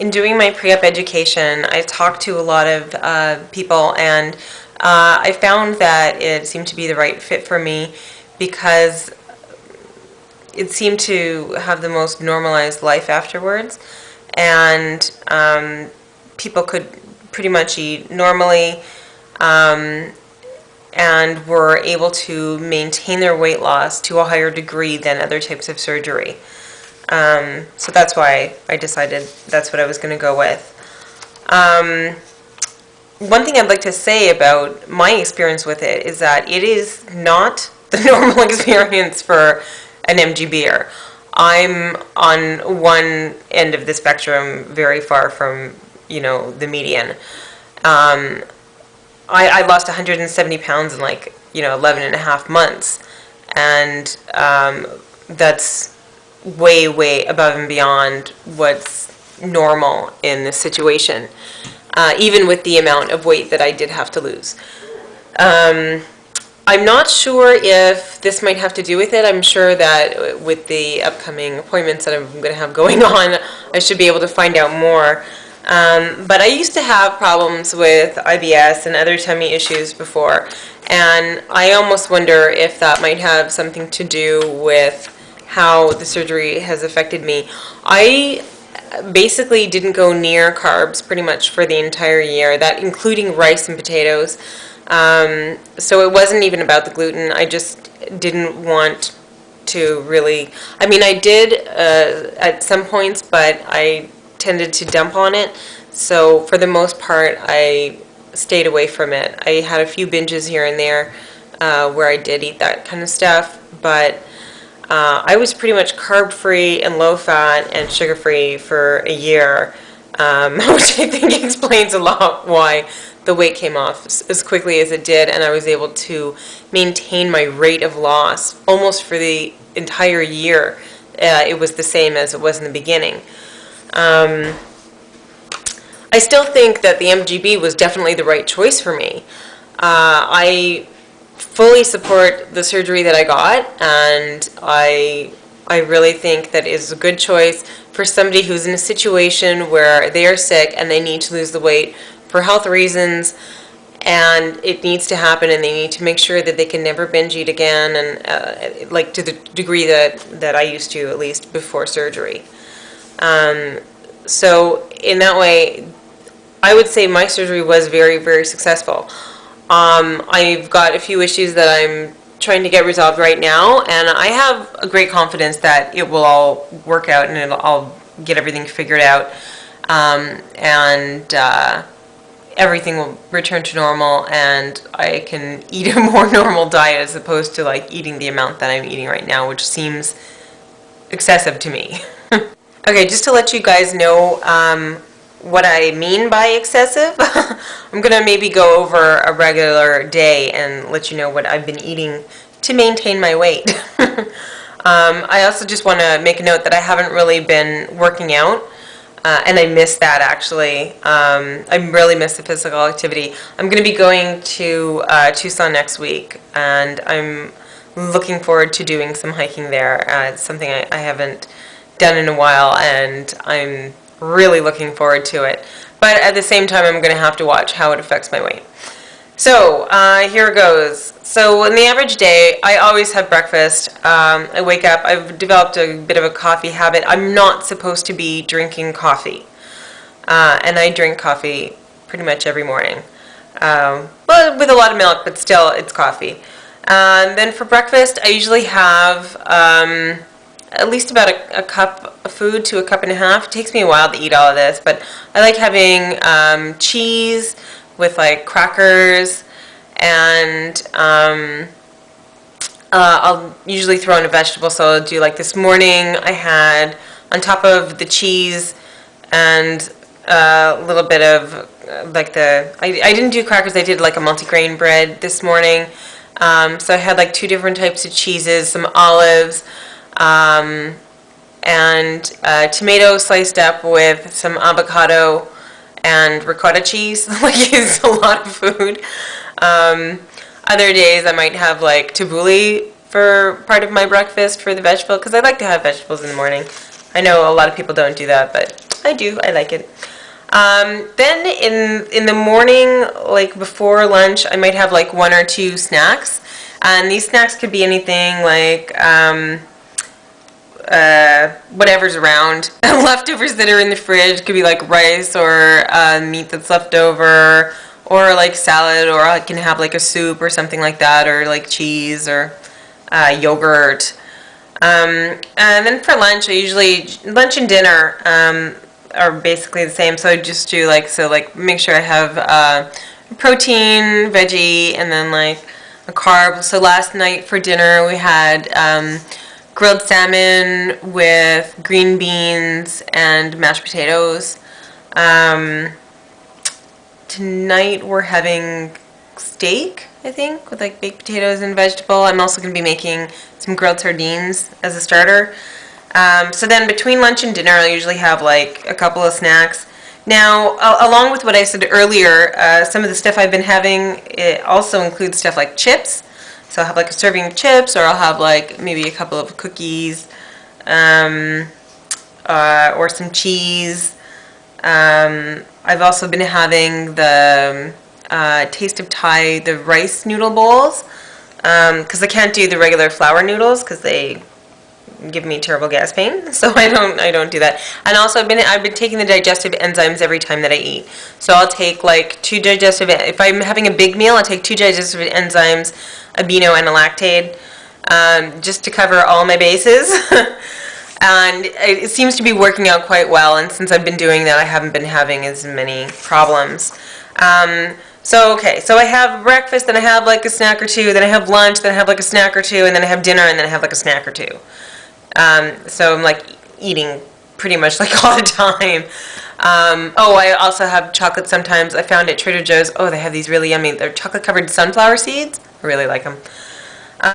in doing my pre-op education, I talked to a lot of people, and I found that it seemed to be the right fit for me because it seemed to have the most normalized life afterwards, and people could pretty much eat normally and were able to maintain their weight loss to a higher degree than other types of surgery. So that's why I decided that's what I was going to go with. One thing I'd like to say about my experience with it is that it is not the normal experience for an MGBer. I'm on one end of the spectrum, very far from, the median. I lost 170 pounds in 11 and a half months, and that's way, way above and beyond what's normal in this situation, even with the amount of weight that I did have to lose. I'm not sure if this might have to do with it. I'm sure that with the upcoming appointments that I'm going to have going on, I should be able to find out more. But I used to have problems with IBS and other tummy issues before, and I almost wonder if that might have something to do with how the surgery has affected me. I basically didn't go near carbs pretty much for the entire year, that including rice and potatoes. So it wasn't even about the gluten. I just didn't want to really, I did at some points, but I tended to dump on it. So for the most part, I stayed away from it. I had a few binges here and there where I did eat that kind of stuff, but I was pretty much carb-free and low-fat and sugar-free for a year, which I think explains a lot why the weight came off as quickly as it did, and I was able to maintain my rate of loss almost for the entire year. It was the same as it was in the beginning. I still think that the MGB was definitely the right choice for me. I fully support the surgery that I got, and I really think that is a good choice for somebody who's in a situation where they are sick and they need to lose the weight for health reasons, and it needs to happen, and they need to make sure that they can never binge eat again, and to the degree that I used to, at least before surgery. So in that way, I would say my surgery was very, very successful. I've got a few issues that I'm trying to get resolved right now, and I have a great confidence that it will all work out and I'll get everything figured out, and everything will return to normal, and I can eat a more normal diet as opposed to eating the amount that I'm eating right now, which seems excessive to me. Okay, just to let you guys know what I mean by excessive, I'm going to maybe go over a regular day and let you know what I've been eating to maintain my weight. I also just want to make a note that I haven't really been working out, and I miss that actually. I really miss the physical activity. I'm going to be going to Tucson next week, and I'm looking forward to doing some hiking there. It's something I haven't done in a while, and I'm really looking forward to it. But at the same time, I'm going to have to watch how it affects my weight. So here it goes. So in the average day, I always have breakfast. I wake up. I've developed a bit of a coffee habit. I'm not supposed to be drinking coffee, and I drink coffee pretty much every morning. Well, with a lot of milk, but still, it's coffee. Then for breakfast, I usually have at least about a cup of food to a cup and a half. It takes me a while to eat all of this, but I like having cheese with crackers, and I'll usually throw in a vegetable. So I'll do this morning I had on top of the cheese and a little bit of I didn't do crackers, I did a multigrain bread this morning. So I had 2 different types of cheeses, some olives, and tomato sliced up with some avocado and ricotta cheese. It's a lot of food. Other days I might have tabbouleh for part of my breakfast for the vegetable, because I like to have vegetables in the morning. I know a lot of people don't do that, but I do. I like it. Then in the morning, like before lunch, I might have like 1 or 2 snacks, and these snacks could be anything like whatever's around. Leftovers that are in the fridge could be like rice or meat that's left over, or like salad, or I can have like a soup or something like that, or like cheese or yogurt. And then for lunch, lunch and dinner are basically the same. So I just do like make sure I have protein, veggie, and then like a carb. So last night for dinner we had grilled salmon with green beans and mashed potatoes. Tonight we're having steak, I think, with like baked potatoes and vegetable. I'm also going to be making some grilled sardines as a starter. So then between lunch and dinner, I'll usually have like a couple of snacks. Now, along with what I said earlier, some of the stuff I've been having, it also includes stuff like chips. So I'll have like a serving of chips, or I'll have like maybe a couple of cookies, or some cheese. I've also been having the Taste of Thai, the rice noodle bowls, because I can't do the regular flour noodles because they give me terrible gas pain, so I don't do that. And also I've been taking the digestive enzymes every time that I eat. So I'll take like 2 digestive. If I'm having a big meal, I'll take 2 digestive enzymes, a Beano and a Lactaid, just to cover all my bases. And it seems to be working out quite well, and since I've been doing that, I haven't been having as many problems. So I have breakfast, then I have like a snack or 2, then I have lunch, then I have like a snack or 2, and then I have dinner, and then I have like a snack or 2. So I'm like eating pretty much like all the time. I also have chocolate sometimes. I found at Trader Joe's, they have these really yummy, they're chocolate covered sunflower seeds. I really like them.